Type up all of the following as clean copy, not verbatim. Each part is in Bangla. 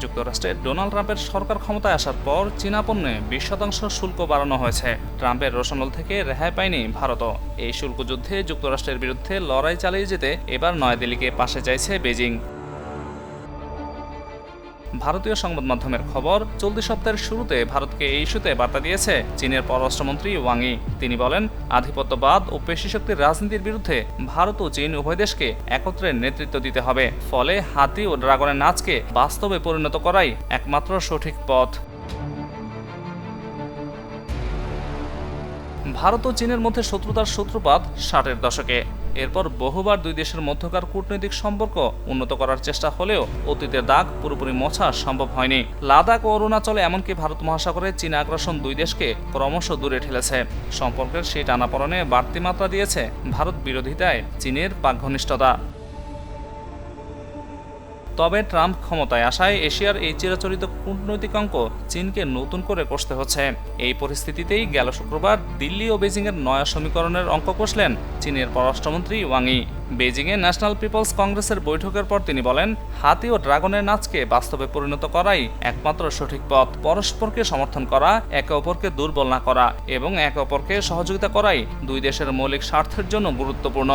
যুক্তরাষ্ট্রের ডোনাল্ড ট্রাম্পের সরকার ক্ষমতায় আসার পর চীনা পণ্যে 20% শুল্ক বাড়ানো হয়েছে। ট্রাম্পের রোশনল থেকে রেহাই পায়নি ভারতও। এই শুল্ক যুদ্ধে যুক্তরাষ্ট্রের বিরুদ্ধে লড়াই চালিয়ে যেতে এবার নয়াদিল্লিকে পাশে চাইছে বেজিং। ভারতীয় সংবাদ মাধ্যমের খবর, চলতি সপ্তাহের শুরুতে ভারতকে এই ইস্যুতে বার্তা দিয়েছে চীনের পররাষ্ট্রমন্ত্রী ওয়াং ই। তিনি বলেন, আধিপত্যবাদ ও পেশিশক্তির রাজনীতির বিরুদ্ধে ভারত ও চীন উভয় দেশকে একত্রে নেতৃত্ব দিতে হবে। ফলে হাতি ও ড্রাগনের নাচকে বাস্তবে পরিণত করাই একমাত্র সঠিক পথ। ভারত ও চীনের মধ্যে শত্রুতার সূত্রপাত 60-এর দশকে। এরপর বহুবার দুই দেশের মধ্যকার কূটনৈতিক সম্পর্ক উন্নত করার চেষ্টা হলেও অতীতের দাগ পুরোপুরি মোছা সম্ভব হয়নি। লাদাখ ও অরুণাচলে এমনকি ভারত মহাসাগরে চীনা আগ্রাসন দুই দেশকে ক্রমশ দূরে ঠেলেছে। সম্পর্কের সেই টানাপড়েনে বাড়তি মাত্রা দিয়েছে ভারত বিরোধিতায় চীনের পাক ঘনিষ্ঠতা। তবে ট্রাম্প ক্ষমতায় আসায় এশিয়ার এই চিরাচরিত কূটনৈতিক অঙ্ক চীনকে নতুন করে কষতে হচ্ছে। এই পরিস্থিতিতেই গেল শুক্রবার দিল্লি ও বেজিংয়ের নয়া সমীকরণের অঙ্ক কষলেন চীনের পররাষ্ট্রমন্ত্রী ওয়াং ই। বেজিংয়ে ন্যাশনাল পিপলস কংগ্রেসের বৈঠকের পর তিনি বলেন, হাতি ও ড্রাগনের নাচকে বাস্তবে পরিণত করাই একমাত্র সঠিক পথ। পরস্পরকে সমর্থন করা, একে অপরকে দুর্বল না করা এবং একে অপরকে সহযোগিতা করাই দুই দেশের মৌলিক স্বার্থের জন্য গুরুত্বপূর্ণ।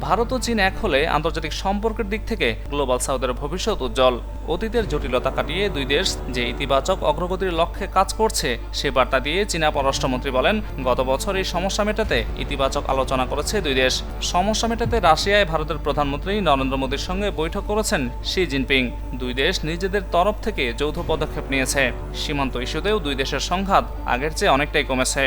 ভারত ও চীন এক হলে আন্তর্জাতিক সম্পর্কের দিক থেকে গ্লোবাল সাউথের ভবিষ্যৎ উজ্জ্বল। অতীতের জটিলতা কাটিয়ে দুই দেশ যে ইতিবাচক অগ্রগতির লক্ষ্যে কাজ করছে সে বার্তা দিয়ে চীনা পররাষ্ট্রমন্ত্রী বলেন, গত বছর এই সমস্যা মেটাতে ইতিবাচক আলোচনা করেছে দুই দেশ। সমস্যা মেটাতে রাশিয়ায় ভারতের প্রধানমন্ত্রী নরেন্দ্র মোদীর সঙ্গে বৈঠক করেছেন শি জিনপিং। দুই দেশ নিজেদের তরফ থেকে যৌথ পদক্ষেপ নিয়েছে। সীমান্ত ইস্যুতেও দুই দেশের সংঘাত আগের চেয়ে অনেকটাই কমেছে।